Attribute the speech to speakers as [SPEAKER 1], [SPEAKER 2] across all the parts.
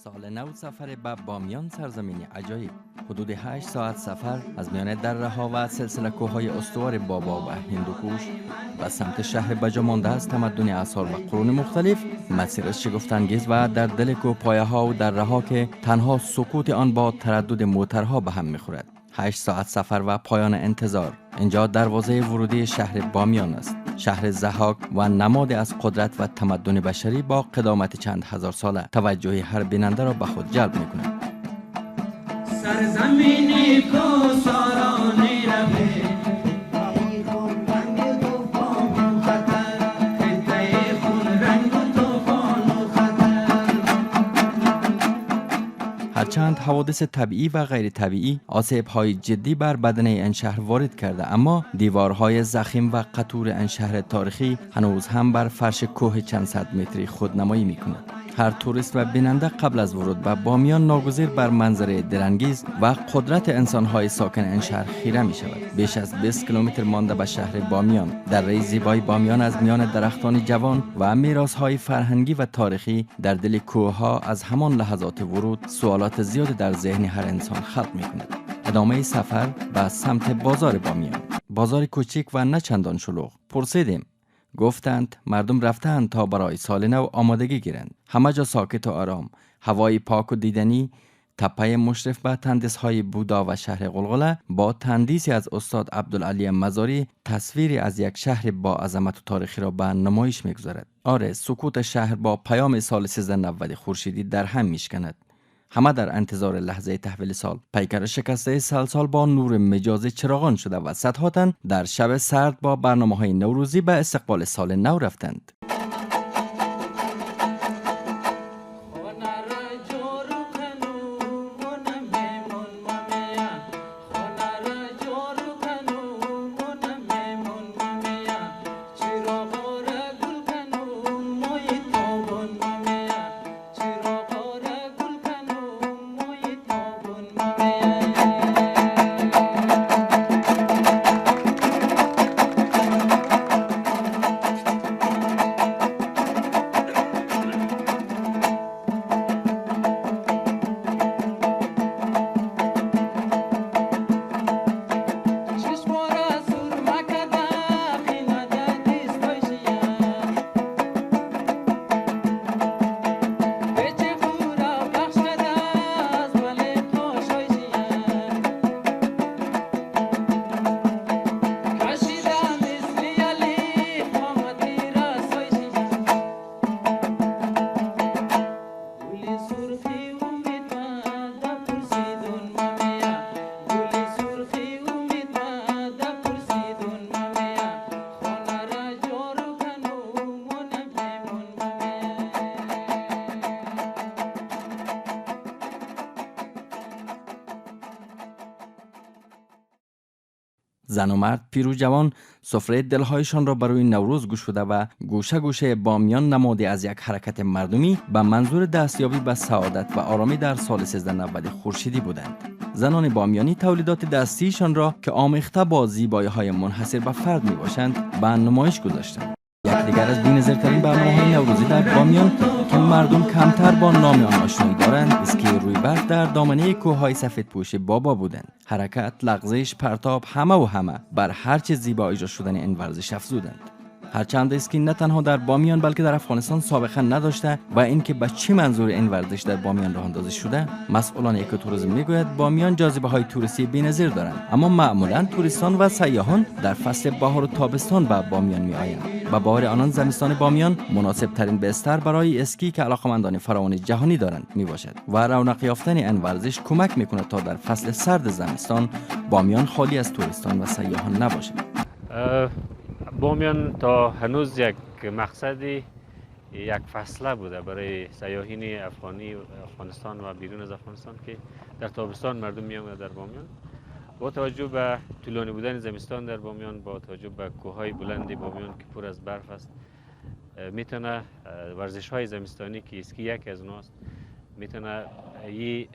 [SPEAKER 1] سال نو سفر به بامیان سرزمین عجایب. حدود 8 ساعت سفر از میان دره‌ها و سلسله کوههای استوار بابا و هندوکوش و سمت شهر بجا مانده از تمدن اعصار و قرون مختلف. مسیر شگفت‌انگیز و در دل کوهپایه‌ها و دره‌ها که تنها سکوت آن با تردد موترها به هم می‌خورد. 8 ساعت سفر و پایان انتظار. اینجا دروازه ورودی شهر بامیان است. شهر ضحاک و نماد از قدرت و تمدن بشری با قدامت چند هزار ساله توجه هر بیننده را به خود جلب می‌کند.
[SPEAKER 2] سرزمینی کو سارانی رفه
[SPEAKER 1] هرچند حوادث طبیعی و غیر طبیعی آسیب‌های جدی بر بدنه این شهر وارد کرده، اما دیوارهای ضخیم و قطور این شهر تاریخی هنوز هم بر فرش کوه چند صد متری خودنمایی می‌کند. هر توریست و بیننده قبل از ورود به بامیان ناگزیر بر منظره دلانگیز و قدرت انسان‌های ساکن این شهر خیره می‌شود. بیش از 20 کیلومتر مانده به شهر بامیان، دره زیبای بامیان از میان درختان جوان و میراث‌های فرهنگی و تاریخی در دل کوه‌ها از همان لحظات ورود سوالات زیاد در ذهن هر انسان خلق می‌کند. ادامه سفر به سمت بازار بامیان، بازار کوچک و نه چندان شلوغ. پرسیدیم، گفتند مردم رفتند تا برای سال نو آمادگی گیرند. همه جا ساکت و آرام، هوای پاک و دیدنی، تپه مشرف به تندیس‌های بودا و شهر غلغله با تندیسی از استاد عبدالعلی مزاری تصویری از یک شهر با عظمت و تاریخی را به نمایش می‌گذارد. آره، سکوت شهر با پیام سال 1390 خورشیدی در هم میشکند. همه در انتظار لحظه تحویل سال. پیکر شکسته سلسال با نور مجازی چراغان شده و صدها تن در شب سرد با برنامه‌های نوروزی به استقبال سال نو رفتند. زن و مرد، پیر و جوان سفره دلهایشان را برای نوروز گشوده و گوشه گوشه بامیان نمادی از یک حرکت مردمی به منظور دستیابی به سعادت و آرامی در سال 1390 خورشیدی بودند. زنان بامیانی تولیدات دستیشان را که آمیخته با زیبایی‌های منحصر به فرد می‌باشند به نمایش گذاشتند. یکدیگر از بی‌نظیرترین برنامه‌های نوروزی در بامیان که مردم کمتر با نام آن آشنایی دارند، اسکی روی برف در دامنه کوههای سفیدپوش بابا بودند. حرکت، لغزش، پرتاب، همه بر هر چه زیبا اجرا شدن این ورزش افزودند. هرچند اسکی نه تنها در بامیان بلکه در افغانستان سابقه نداشته و اینکه به چه منظور این ورزش در بامیان راه اندازی شده، مسئولان اکوتوریسم میگوید بامیان جاذبه‌های توریستی بی‌نظیر دارند، اما معمولاً توریستان و سیاحان در فصل بهار و تابستان به بامیان میآیند. و بهار آنان زمستان بامیان مناسب ترین بستر برای اسکی که علاقمندان فراوان جهانی دارند میباشد و رونق یافتن این ورزش کمک میکند تا در فصل سرد زمستان بامیان خالی از توریستان و سیاحان نباشد.
[SPEAKER 3] بامیان تا هنوز یک مقصدی، یک فصله بوده برای سیاحین افغانستان و بیرون از افغانستان که در تابستان مردم می آمدند در بامیان. با توجه به طولانی بودن زمستان در بامیان، با توجه به کوههای بلند بامیان که پر از برف است، میتونه ورزش‌های زمستانی که اسکی یک از اوناست میتونه این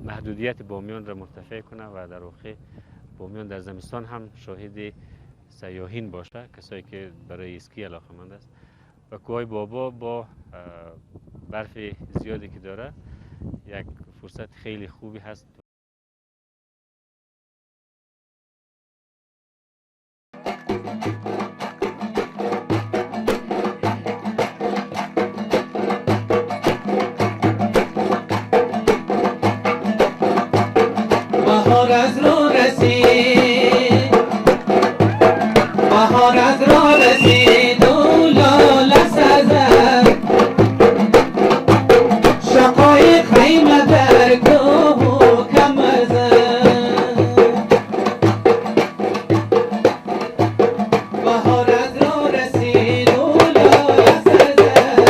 [SPEAKER 3] محدودیت بامیان را مرتفع کنه و در واقع بامیان در زمستان هم شاهد سیاحین باشه، کسایی که برای اسکی علاقه‌مند است. و کوههای بابا با برف زیادی که داره یک فرصت خیلی خوبی هست.
[SPEAKER 2] بهار از رو رسید، بهار از رو رسید و لاله سزد، شقای خیمه در کوه و کمر زد. بهار از رو رسید و لاله سزد،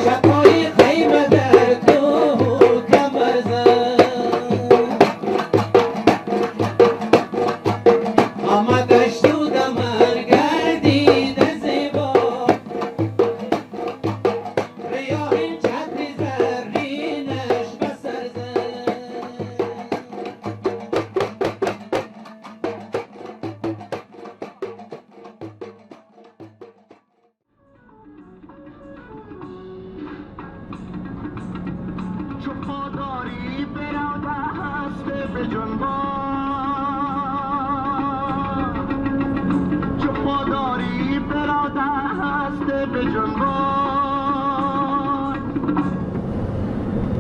[SPEAKER 2] شقای خیمه در کوه و کمر زد. آمدش تو دمر گردیده زیبا، ریاحین چتری زرینش به سر زد.
[SPEAKER 4] چو پاداری براده هست به جنبان، چو پاداری براده هست به جنبان،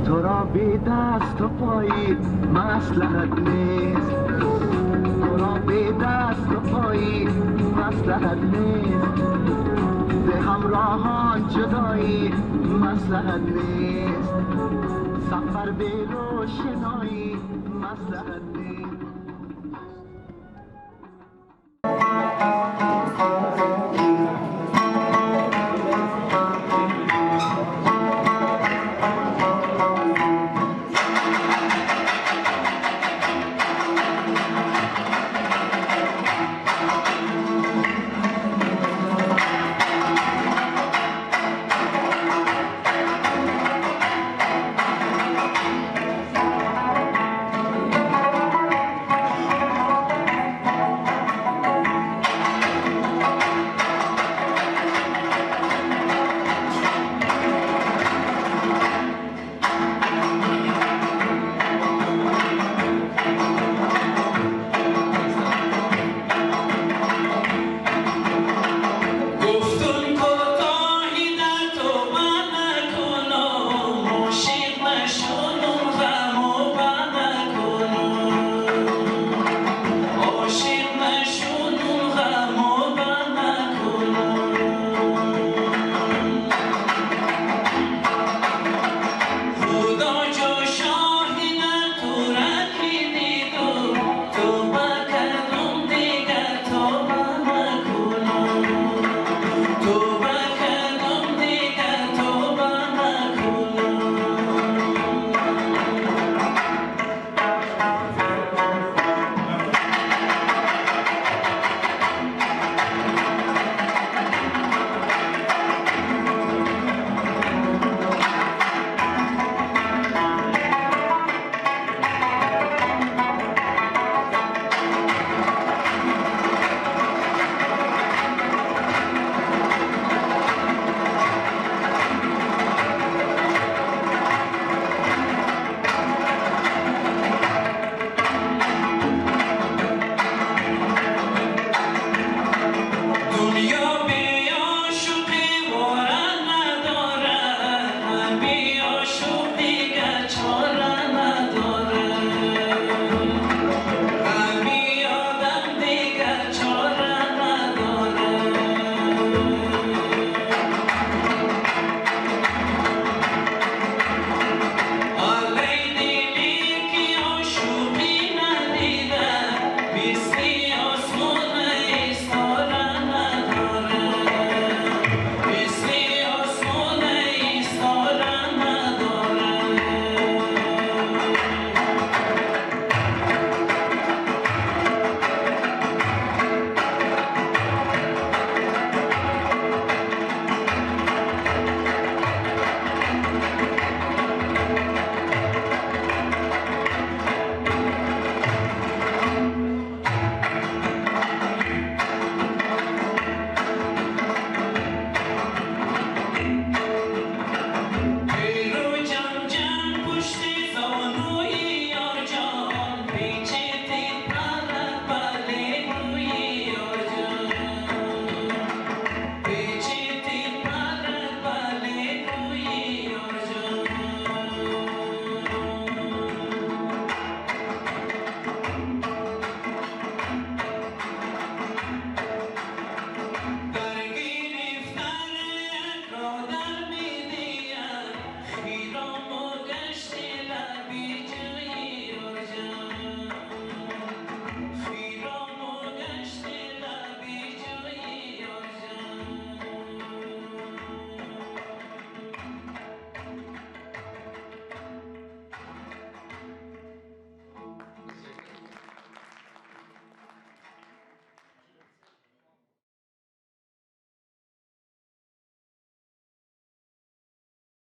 [SPEAKER 4] تو را بی دست و پایی مصلحت نیست، تو را بی دست و پایی مصلحت نیست، ز همراهان جدایی مصلحت نیست، سفر به روشنایی مصلحت نیست.